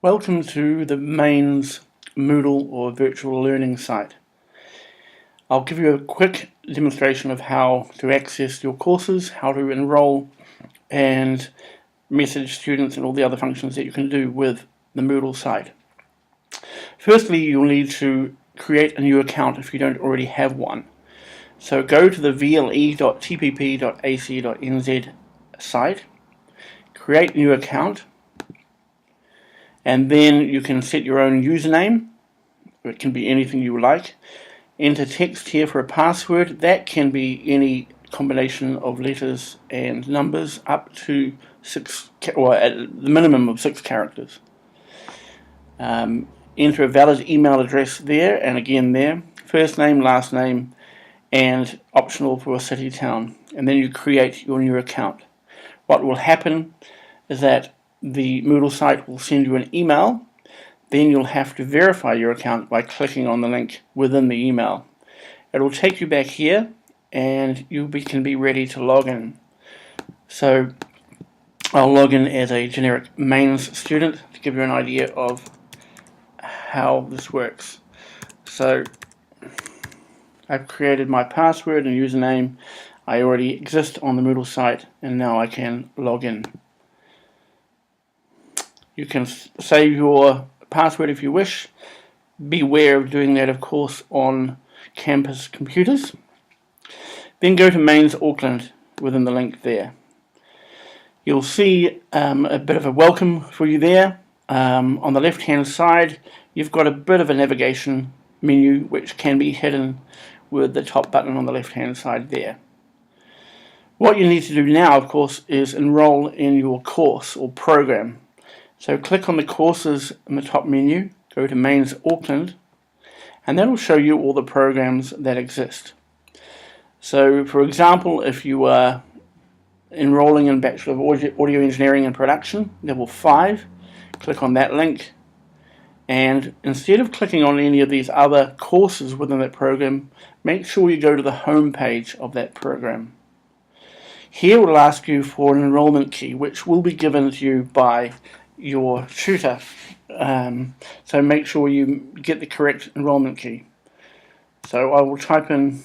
Welcome to the MAINZ Moodle or virtual learning site. I'll give you a quick demonstration of how to access your courses, how to enroll and message students and all the other functions that you can do with the Moodle site. Firstly, you'll need to create a new account if you don't already have one. So go to the vle.tpp.ac.nz site, create a new account, and then you can set your own username. It can be anything you like. Enter text here for a password. That can be any combination of letters and numbers up to 6, or at the minimum of 6 characters. Enter a valid email address there, and again there. First name, last name, and optional for a city, town. And then you create your new account. What will happen is that the Moodle site will send you an email. Then you'll have to verify your account by clicking on the link within the email. It will take you back here and you can be ready to log in. So I'll log in as a generic MAINZ student to give you an idea of how this works. So I've created my password and username. I already exist on the Moodle site and now I can log in. You can save your password if you wish. Beware of doing that, of course, on campus computers. Then go to MAINZ Auckland within the link there. You'll see a bit of a welcome for you there. On the left hand side you've got a bit of a navigation menu which can be hidden with the top button on the left hand side there. What you need to do now, of course, is enroll in your course or program. So click on the courses in the top menu, go to MAINZ Auckland, and that will show you all the programs that exist. So for example, if you are enrolling in Bachelor of Audio Engineering and Production, level 5, click on that link, and instead of clicking on any of these other courses within that program, make sure you go to the home page of that program. Here it will ask you for an enrollment key, which will be given to you by your tutor, so make sure you get the correct enrollment key. So I will type in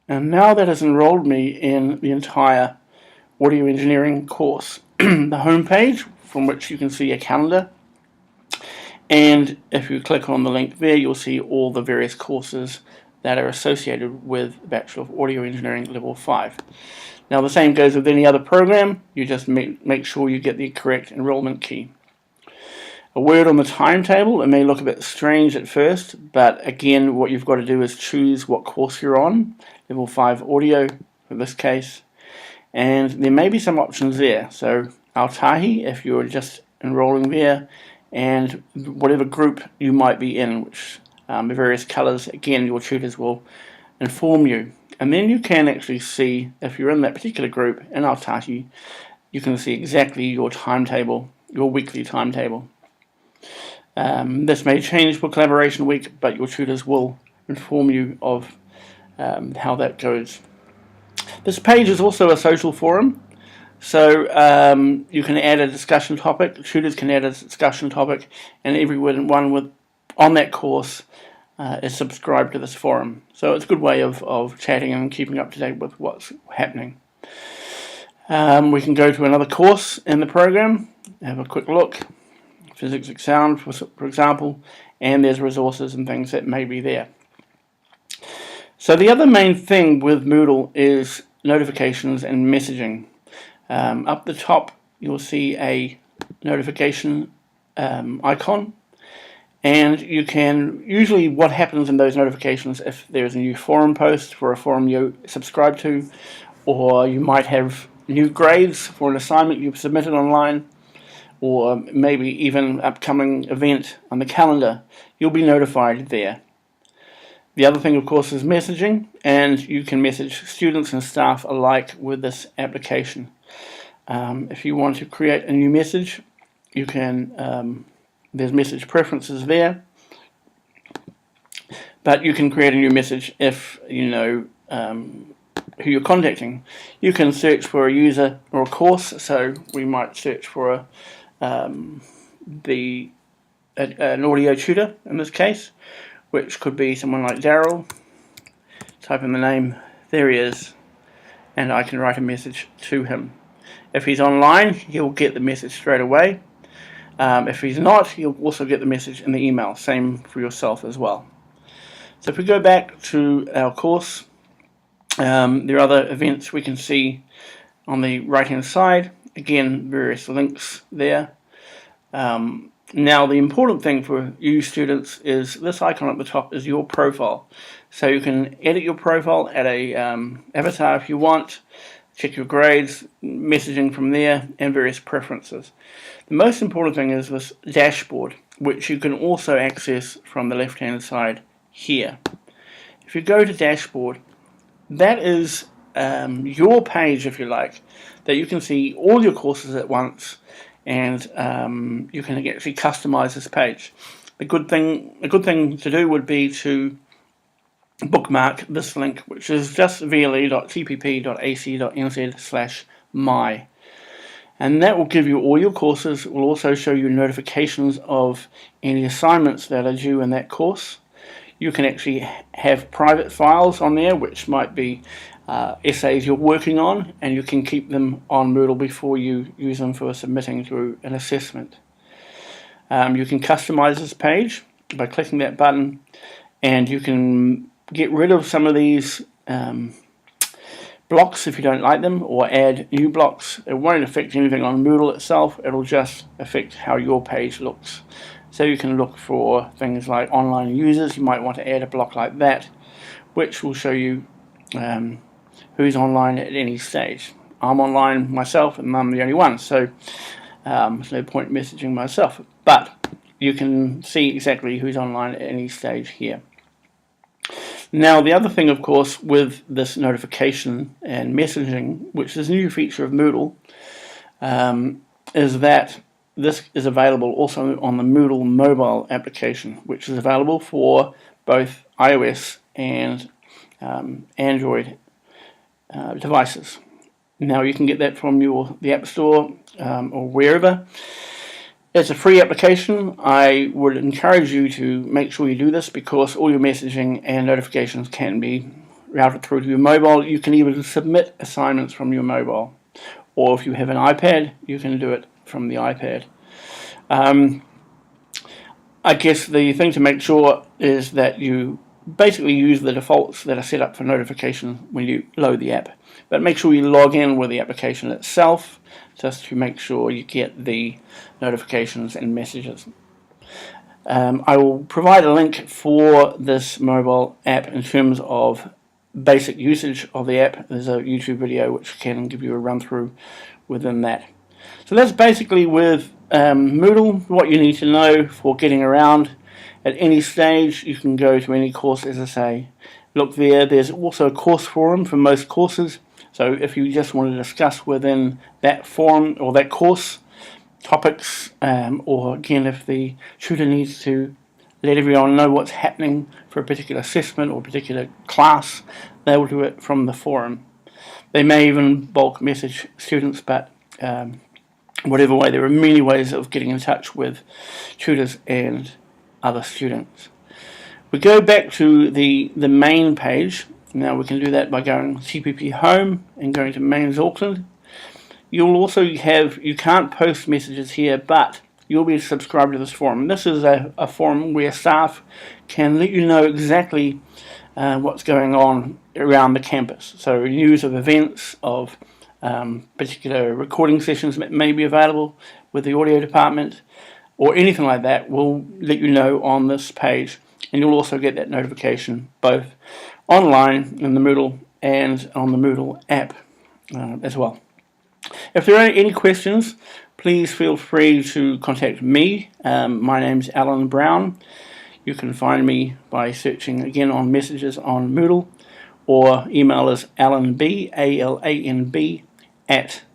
and now that has enrolled me in the entire audio engineering course. The home page, from which you can see a calendar, and if you click on the link there, you'll see all the various courses that are associated with Bachelor of Audio Engineering Level 5. Now the same goes with any other program. You just make sure you get the correct enrollment key. A word on the timetable. It may look a bit strange at first, but again, what you've got to do is choose what course you're on, Level 5 Audio in this case, and there may be some options there. So Aotahi, if you're just enrolling there, and whatever group you might be in, which the various colours, again, your tutors will inform you. And then you can actually see, if you're in that particular group in Aotahi, you can see exactly your timetable, your weekly timetable. This may change for collaboration week, but your tutors will inform you of how that goes. This page is also a social forum. So you can add a discussion topic, tutors can add a discussion topic, and everyone on that course is subscribed to this forum. So it's a good way of chatting and keeping up to date with what's happening. We can go to another course in the program, have a quick look, physics and sound for example, and there's resources and things that may be there. So the other main thing with Moodle is notifications and messaging. Up the top you'll see a notification icon, and you can usually, what happens in those notifications, if there's a new forum post for a forum you subscribe to, or you might have new grades for an assignment you've submitted online, or maybe even upcoming event on the calendar, you'll be notified there. The other thing, of course, is messaging, and you can message students and staff alike with this application. If you want to create a new message, you can, there's message preferences there, but you can create a new message if you know who you're contacting. You can search for a user or a course, so we might search for an audio tutor in this case, which could be someone like Daryl. Type in the name, there he is, and I can write a message to him. If he's online, he'll get the message straight away. If he's not, he'll also get the message in the email. Same for yourself as well. So if we go back to our course, there are other events we can see on the right hand side. Again, various links there. Now the important thing for you students is this icon at the top is your profile. So you can edit your profile, add a avatar if you want, check your grades, messaging from there, and various preferences. The most important thing is this dashboard, which you can also access from the left hand side here. If you go to dashboard, that is your page, if you like, that you can see all your courses at once, and you can actually customize this page. A good thing to do would be to bookmark this link, which is just vle.tpp.ac.nz/my, and that will give you all your courses. It will also show you notifications of any assignments that are due in that course. You can actually have private files on there, which might be essays you're working on, and you can keep them on Moodle before you use them for submitting to an assessment. You can customize this page by clicking that button, and you can get rid of some of these blocks if you don't like them, or add new blocks. It won't affect anything on Moodle itself, it'll just affect how your page looks. So you can look for things like online users. You might want to add a block like that, which will show you who's online at any stage. I'm online myself, and I'm the only one, so there's no point messaging myself. But you can see exactly who's online at any stage here. Now, the other thing, of course, with this notification and messaging, which is a new feature of Moodle, is that this is available also on the Moodle mobile application, which is available for both iOS and Android devices. Now you can get that from the App Store or wherever. It's a free application. I would encourage you to make sure you do this, because all your messaging and notifications can be routed through to your mobile. You can even submit assignments from your mobile, or if you have an iPad, you can do it from the iPad. I guess the thing to make sure is that you basically use the defaults that are set up for notifications when you load the app, but make sure you log in with the application itself just to make sure you get the notifications and messages. I will provide a link for this mobile app in terms of basic usage of the app. There's a YouTube video which can give you a run through within that. So that's basically with Moodle what you need to know for getting around. At any stage you can go to any course, as I say. Look there. There's also a course forum for most courses. So if you just want to discuss within that forum or that course topics, or again if the tutor needs to let everyone know what's happening for a particular assessment or a particular class, they will do it from the forum. They may even bulk message students, but whatever way, there are many ways of getting in touch with tutors and other students. We go back to the main page. Now we can do that by going TPP Home and going to MAINZ Auckland. You'll also have, you can't post messages here, but you'll be subscribed to this forum. This is a forum where staff can let you know exactly what's going on around the campus. So news of events, of particular recording sessions that may be available with the audio department, or anything like that, will let you know on this page. And you'll also get that notification both online in the Moodle and on the Moodle app as well. If there are any questions, please feel free to contact me. My name's Alan Brown. You can find me by searching again on messages on Moodle, or email us alanb, ALANB, @tpp.ac.nz.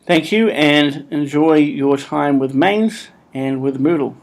Thank you, and enjoy your time with MAINZ, and with Moodle.